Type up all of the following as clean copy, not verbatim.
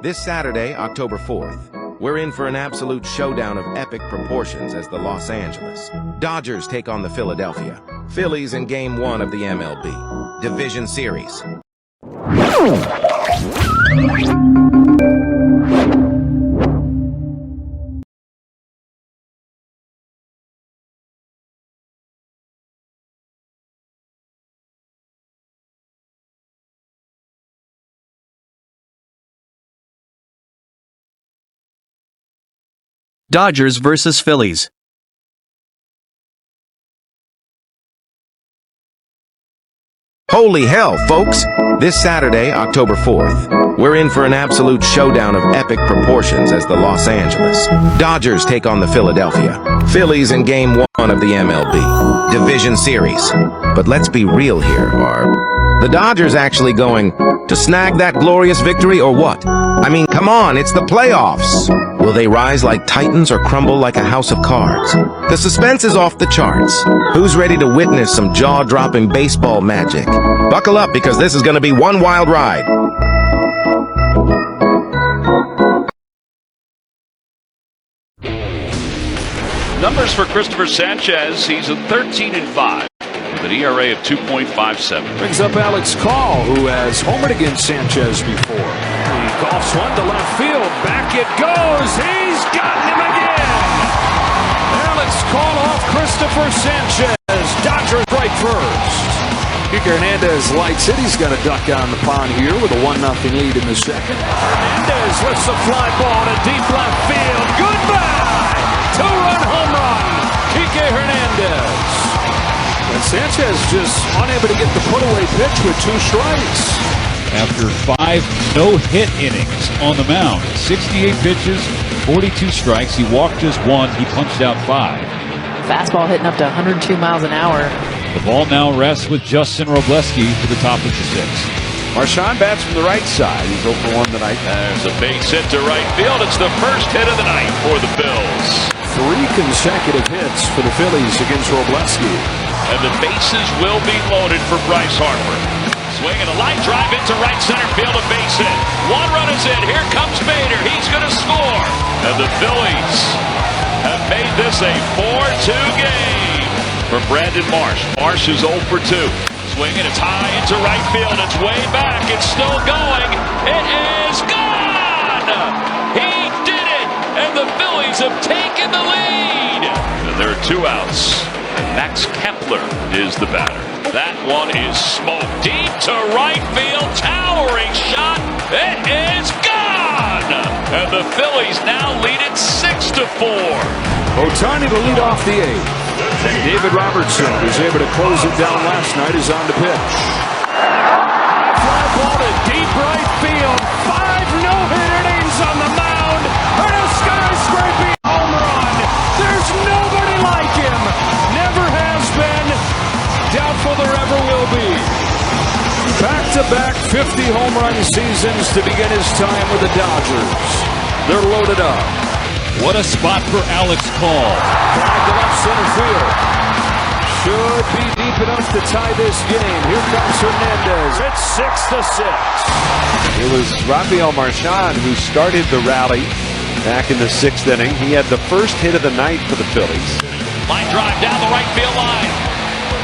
This Saturday, October 4th, we're in for an absolute showdown of epic proportions as the Los Angeles Dodgers take on the Philadelphia Phillies in Game 1 of the MLB Division Series. Dodgers versus Phillies. Holy hell, folks! This Saturday, October 4th, we're in for an absolute showdown of epic proportions as the Los Angeles Dodgers take on the Philadelphia Phillies in Game 1 of the MLB Division Series. But let's be real here, are the Dodgers actually going to snag that glorious victory or what? I mean, come on, it's the playoffs! Will they rise like titans or crumble like a house of cards? The suspense is off the charts. Who's ready to witness some jaw-dropping baseball magic? Buckle up, because this is going to be one wild ride. Numbers for Christopher Sanchez. He's a 13-5 with an ERA of 2.57. Brings up Alex Call, who has homered against Sanchez before. He golfs one to left field. Back it goes. He's gotten him again. Alex Call off Christopher Sanchez. Dodgers right first. Kike Hernandez lights it. He's got a duck on the pond here with a 1-0 lead in the second. Hernandez lifts a fly ball to deep left field. Goodbye! Two-run home run. Kike Hernandez. And Sanchez just unable to get the put-away pitch with 2 strikes. After 5 no-hit innings on the mound, 68 pitches, 42 strikes. He walked just 1. He punched out 5. Fastball hitting up to 102 miles an hour. The ball now rests with Justin Robleski for the top of the 6th. Marchand bats from the right side. He's 0 for 1 tonight. There's a base hit to right field. It's the first hit of the night for the Bills. 3 consecutive hits for the Phillies against Robleski. And the bases will be loaded for Bryce Harper. Swinging a line drive into right center field, a base hit. 1 run is in. Here comes Bader. He's going to score. And the Phillies have made this a 4-2 game for Brandon Marsh. Marsh is 0 for 2. Swinging, it's high into right field. It's way back. It's still going. It is gone! He did it! And the Phillies have taken the lead! And there are 2 outs. And Max Kepler is the batter. That one is smoked deep to right field. Towering shot. It is gone! And the Phillies now lead it 6-4. Ohtani to lead off the 8th. And David Robertson was able to close it down last night. Is on to pitch. Fly ball to deep right field. 5 no-hit innings on the mound. And a skyscraping home run. There's nobody like him. Never has been. Doubtful there ever will be. Back-to-back 50 home run seasons to begin his time with the Dodgers. They're loaded up. What a spot for Alex Call. Fly to left center field. Should be deep enough to tie this game. Here comes Hernandez. It's 6-6. It was Rafael Marchand who started the rally back in the 6th inning. He had the first hit of the night for the Phillies. Line drive down the right field line.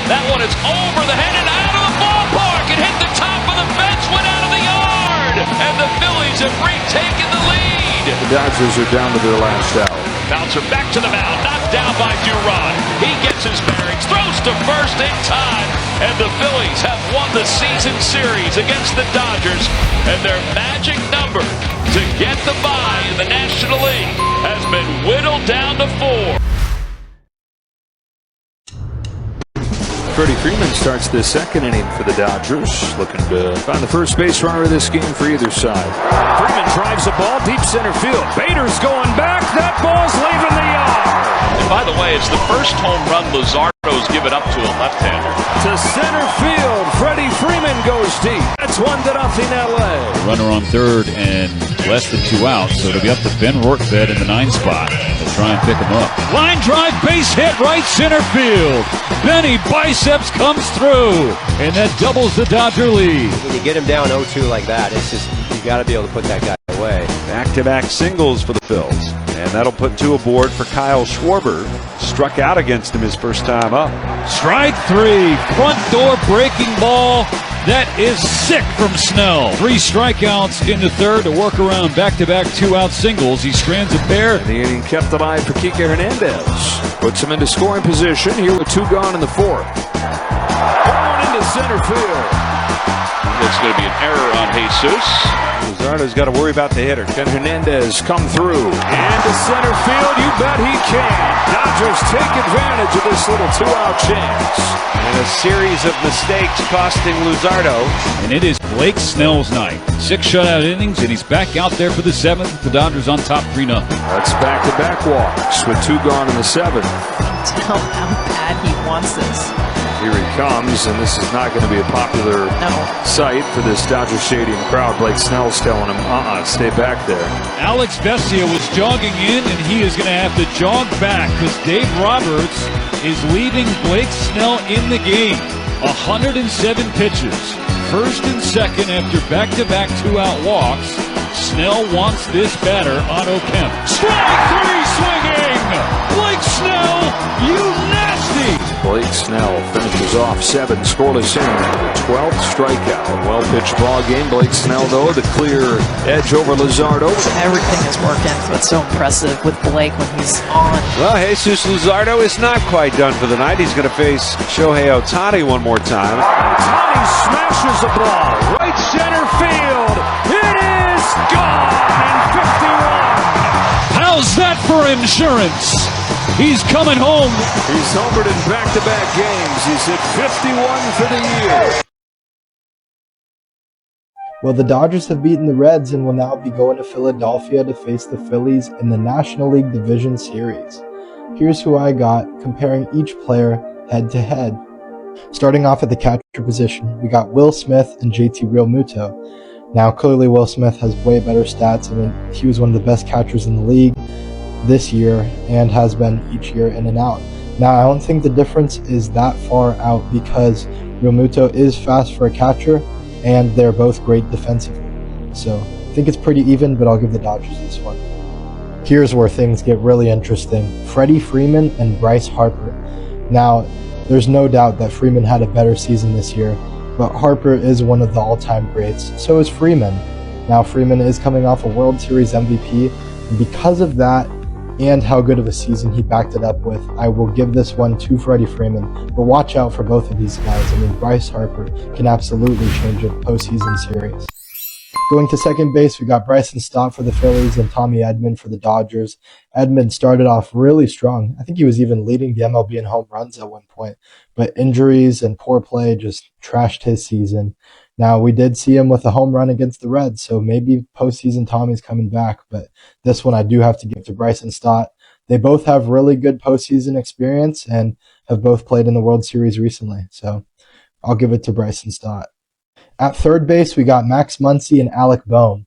That one is over the head and out of the ballpark. It hit the top of the fence, went out of the yard. And the Phillies have retaken the lead. The Dodgers are down to their last out. Bouncer back to the mound, knocked down by Duran. He gets his bearings, throws to first in time. And the Phillies have won the season series against the Dodgers. And their magic number to get the bye in the National League has been whittled down to 4. Freddie Freeman starts the 2nd inning for the Dodgers, looking to find the first base runner of this game for either side. Freeman drives the ball deep center field. Bader's going back. That ball's leaving the yard. And by the way, it's the first home run Luzardo's given up to a left-hander. To center field, Freddie Freeman goes deep. That's 1-0 LA. Runner on 3rd and less than 2 outs, so it'll be up to Ben Rortvedt in the 9 spot to try and pick him up. Line drive, base hit, right center field. Benny biceps comes through, and that doubles the Dodger lead. When you get him down 0-2 like that, it's just, you got to be able to put that guy away. Back-to-back singles for the Phils. And that'll put 2 aboard for Kyle Schwarber. Struck out against him his first time up. Strike 3, front door breaking ball. That is sick from Snell. 3 strikeouts in the third to work around back-to-back 2-out singles. He strands a pair. And the inning kept alive for Kike Hernandez. Puts him into scoring position here with 2 gone in the 4th. Going into center field. It's going to be an error on Jesus. Luzardo's got to worry about the hitter. Can Hernandez come through? Into center field, you bet he can. Dodgers take advantage of this little 2-out chance. And a series of mistakes costing Luzardo. And it is Blake Snell's night. 6 shutout innings, and he's back out there for the 7th. The Dodgers on top 3-0. That's back-to-back walks with 2 gone in the 7th. Tell how bad he wants this. Here he comes, and this is not going to be a popular sight for this Dodger Stadium crowd. Blake Snell's telling him, stay back there. Alex Vesia was jogging in, and he is going to have to jog back because Dave Roberts is leaving Blake Snell in the game. 107 pitches. First and second after back-to-back 2-out walks. Snell wants this batter, Otto Kemp. Strike 3 swinging! Blake Snell, you nasty! Blake Snell finishes off 7 scoreless innings with a 12th strikeout. Well-pitched ball game. Blake Snell, though, the clear edge over Luzardo. Everything is working. It's so impressive with Blake when he's on. Well, Jesus Luzardo is not quite done for the night. He's going to face Shohei Ohtani one more time. Ohtani smashes the ball. Right center field. It is gone in 51. How's that for insurance? He's coming home. He's homered in back-to-back games. He's hit 51 for the year. Well, the Dodgers have beaten the Reds and will now be going to Philadelphia to face the Phillies in the National League Division Series. Here's who I got, comparing each player head-to-head. Starting off at the catcher position, we got Will Smith and JT Realmuto. Now, clearly Will Smith has way better stats. I mean, he was one of the best catchers in the league this year and has been each year in and out. Now, I don't think the difference is that far out because Realmuto is fast for a catcher and they're both great defensively. So I think it's pretty even, but I'll give the Dodgers this one. Here's where things get really interesting. Freddie Freeman and Bryce Harper. Now, there's no doubt that Freeman had a better season this year, but Harper is one of the all-time greats. So is Freeman. Now, Freeman is coming off a World Series MVP, and because of that, and how good of a season he backed it up with, I will give this one to Freddie Freeman. But watch out for both of these guys. I mean, Bryce Harper can absolutely change a postseason series. Going to second base, we got Bryson Stott for the Phillies and Tommy Edman for the Dodgers. Edman started off really strong. I think he was even leading the MLB in home runs at one point. But injuries and poor play just trashed his season. Now, we did see him with a home run against the Reds, so maybe postseason Tommy's coming back, but this one I do have to give to Bryson Stott. They both have really good postseason experience and have both played in the World Series recently, so I'll give it to Bryson Stott. At third base, we got Max Muncy and Alec Bohm,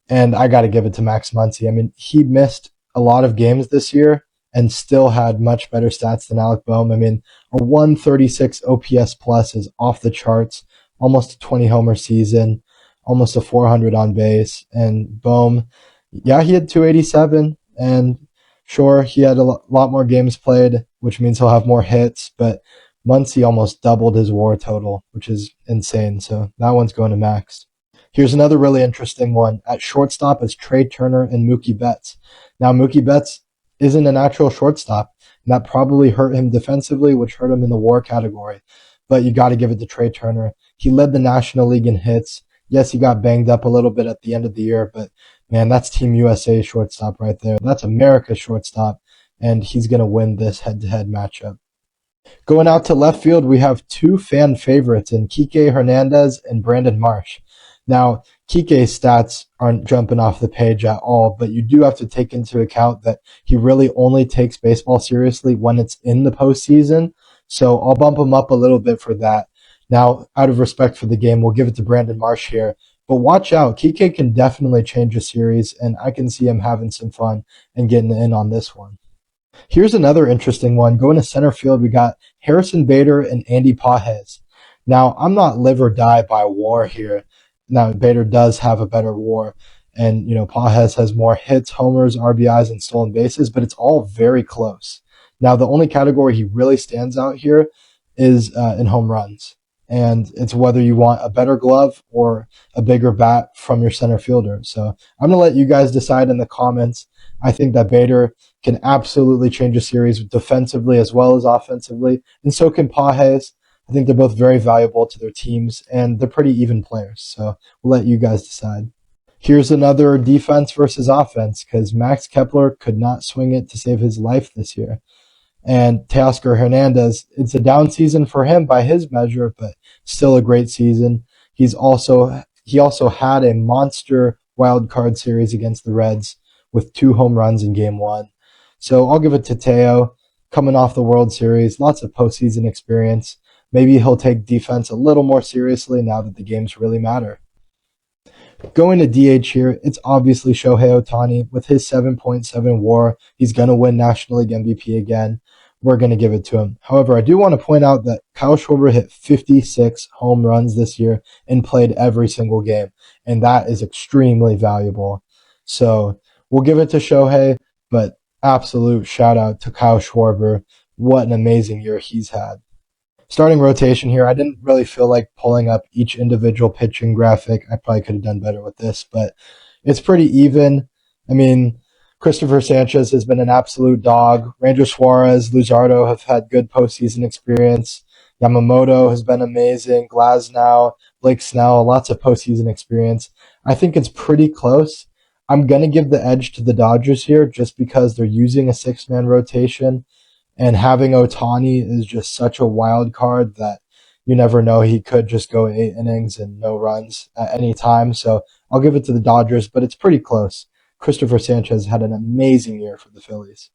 and I got to give it to Max Muncy. I mean, he missed a lot of games this year and still had much better stats than Alec Bohm. I mean, a 136 OPS plus is off the charts. Almost a 20 homer season, almost a 400 on base. And Bohm, yeah, he had 287. And sure, he had a lot more games played, which means he'll have more hits. But Muncy almost doubled his WAR total, which is insane. So that one's going to Max. Here's another really interesting one. At shortstop is Trey Turner and Mookie Betts. Now, Mookie Betts isn't a natural shortstop. And that probably hurt him defensively, which hurt him in the WAR category. But you got to give it to Trey Turner. He led the National League in hits. Yes, he got banged up a little bit at the end of the year, but man, that's Team USA shortstop right there. That's America's shortstop, and he's going to win this head-to-head matchup. Going out to left field, we have 2 fan favorites in Kike Hernandez and Brandon Marsh. Now, Kike's stats aren't jumping off the page at all, but you do have to take into account that he really only takes baseball seriously when it's in the postseason, so I'll bump him up a little bit for that. Now, out of respect for the game, we'll give it to Brandon Marsh here. But watch out. Kike can definitely change a series, and I can see him having some fun and getting in on this one. Here's another interesting one. Going to center field, we got Harrison Bader and Andy Pages. Now, I'm not live or die by WAR here. Now, Bader does have a better WAR. And, Pages has more hits, homers, RBIs, and stolen bases, but it's all very close. Now, the only category he really stands out here is in home runs. And it's whether you want a better glove or a bigger bat from your center fielder. So I'm going to let you guys decide in the comments. I think that Bader can absolutely change a series defensively as well as offensively. And so can Pages. I think they're both very valuable to their teams, and they're pretty even players. So we'll let you guys decide. Here's another defense versus offense, because Max Kepler could not swing it to save his life this year. And Teoscar Hernandez, it's a down season for him by his measure, but still a great season. He also had a monster wild card series against the Reds with 2 home runs in Game 1. So I'll give it to Teo, coming off the World Series, lots of postseason experience. Maybe he'll take defense a little more seriously now that the games really matter. Going to DH here, it's obviously Shohei Ohtani. With his 7.7 WAR, he's going to win National League MVP again. We're going to give it to him. However, I do want to point out that Kyle Schwarber hit 56 home runs this year and played every single game, and that is extremely valuable. So we'll give it to Shohei, but absolute shout out to Kyle Schwarber. What an amazing year he's had. Starting rotation here, I didn't really feel like pulling up each individual pitching graphic. I probably could have done better with this, but it's pretty even. I mean, Christopher Sanchez has been an absolute dog. Ranger Suarez, Luzardo have had good postseason experience. Yamamoto has been amazing. Glasnow, Blake Snell, lots of postseason experience. I think it's pretty close. I'm going to give the edge to the Dodgers here just because they're using a 6-man rotation. And having Ohtani is just such a wild card that you never know. He could just go 8 innings and no runs at any time. So I'll give it to the Dodgers, but it's pretty close. Christopher Sanchez had an amazing year for the Phillies.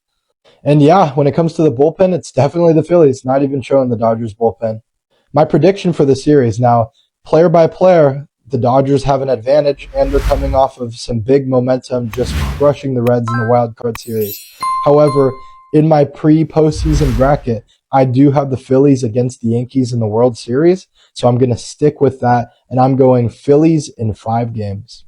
And yeah, when it comes to the bullpen, it's definitely the Phillies, not even showing the Dodgers bullpen. My prediction for the series now, player by player, the Dodgers have an advantage, and they're coming off of some big momentum, just crushing the Reds in the wild card series. However, in my pre-postseason bracket, I do have the Phillies against the Yankees in the World Series, so I'm going to stick with that, and I'm going Phillies in 5 games.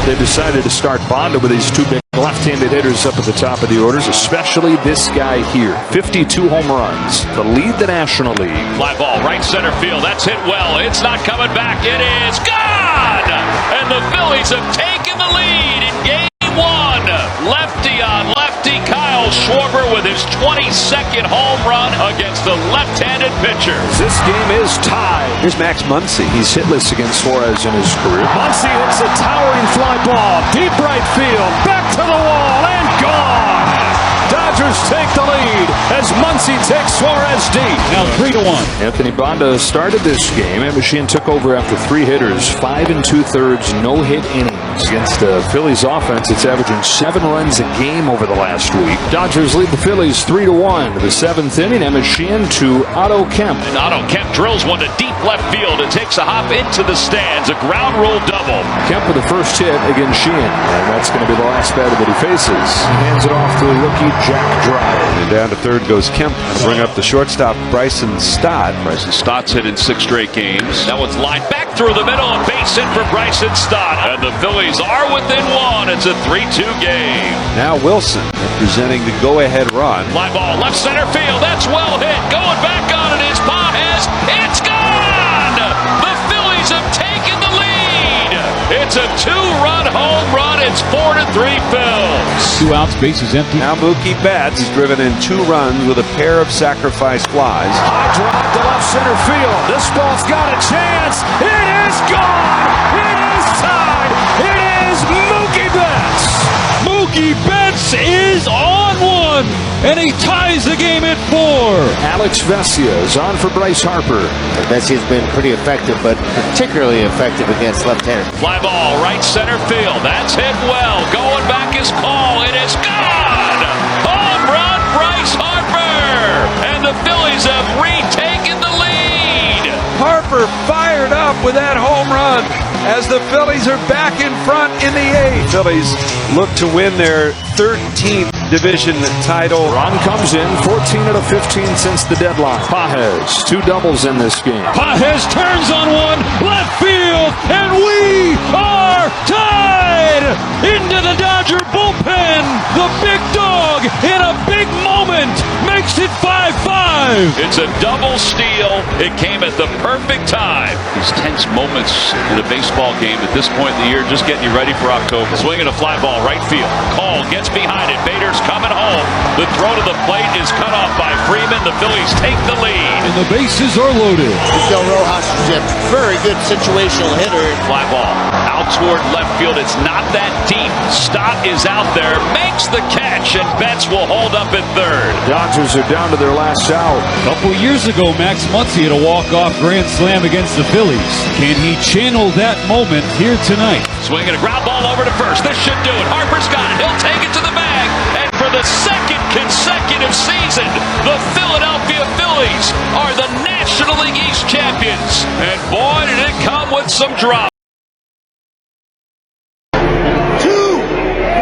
They decided to start Bonda with these 2 big left-handed hitters up at the top of the orders, especially this guy here. 52 home runs to lead the National League. Fly ball, right center field. That's hit well. It's not coming back. It is gone! And the Phillies have taken the lead in Game 1. Lefty on lefty, Kyle Schwarber with his 22nd home run against the left-handed pitcher. This game is tied. Here's Max Muncy. He's hitless against Suarez in his career. Muncy hits a towering fly ball, deep right field, back to the wall, and gone! Dodgers take the lead as Muncy takes Suarez deep. Now 3-1. Anthony Bonda started this game. And Machine took over after 3 hitters, 5 2/3 no-hit innings. Against the Phillies offense, it's averaging 7 runs a game over the last week. Dodgers lead the Phillies 3-1 to the 7th inning. And Machine to Otto Kemp. And Otto Kemp drills one to deep left field and takes a hop into the stands. A ground rule double. Kemp with the first hit against Sheehan. And that's going to be the last batter that he faces. He hands it off to the rookie Jack Dry. And down to third goes Kemp to bring up the shortstop Bryson Stott. Bryson Stott's hit in 6 straight games. That one's lined back through the middle. A base hit for Bryson Stott. And the Phillies are within 1. It's a 3-2 game. Now Wilson representing the go-ahead run. Fly ball, left center field. That's well hit. Going back on it is Pages. It's gone! The Phillies have taken the lead. It's a 2-run home run. It's 4-3 Phils. 2 outs, bases empty. Now Mookie Betts. He's driven in 2 runs with a pair of sacrifice flies. High drive to left center field. This ball's got a chance. It is gone. It is tied. It is Mookie Betts. Mookie Betts is on 1, and he ties the game at 4. Alex Vesia is on for Bryce Harper. Vesia's been pretty effective, but particularly effective against left-handers. Fly ball, right center field. That's hit well. Going back is Paul. It is gone. Home run, Bryce Harper. And the Phillies have retaken the lead. Harper fired up with that home run. as the Phillies are back in front in the 8th. Phillies look to win their 13th division title. Braun comes in, 14 out of 15 since the deadline. Pages, 2 doubles in this game. Pages turns on one, left field, and we are tied into the Dodger bullpen. The big dog in a big moment makes it 5-5. It's a double steal. It came at the perfect time. These tense moments in a baseball game at this point in the year, just getting you ready for October. Swinging a fly ball right field. Cole gets behind it. Bader's coming home. The throw to the plate is cut off by Freeman. The Phillies take the lead. And the bases are loaded. Miguel Rojas is a very good situational hitter. Fly ball out toward left field. It's not that deep. Stott is out there, makes the catch, and Betts will hold up at third. Dodgers are down to their last out. A couple years ago, Max Muncy had a walk-off grand slam against the Phillies. Can he channel that moment here tonight? Swinging a ground ball over to first. This should do it. Harper's got it. He'll take it to the bag. And for the second consecutive season, the Philadelphia Phillies are the National League East champions. And boy, did it come with some drama. 2,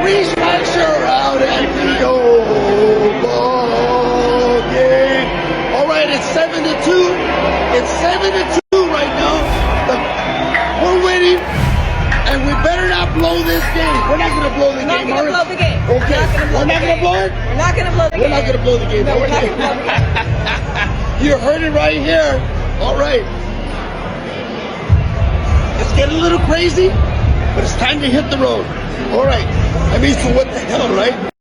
3 strikes, you're out and the old ball game. All right, it's 7-2. It's 7-2 right now. We're winning, and we better not blow this game. We're not going to blow the game. We're not going to blow the game. Okay. We're not going to blow it? We're not going to blow the game. We're not going to blow the game. No, we're not going to blow the game. You heard it right here. All right. It's getting a little crazy, but it's time to hit the road. All right. I mean, so what the hell, right?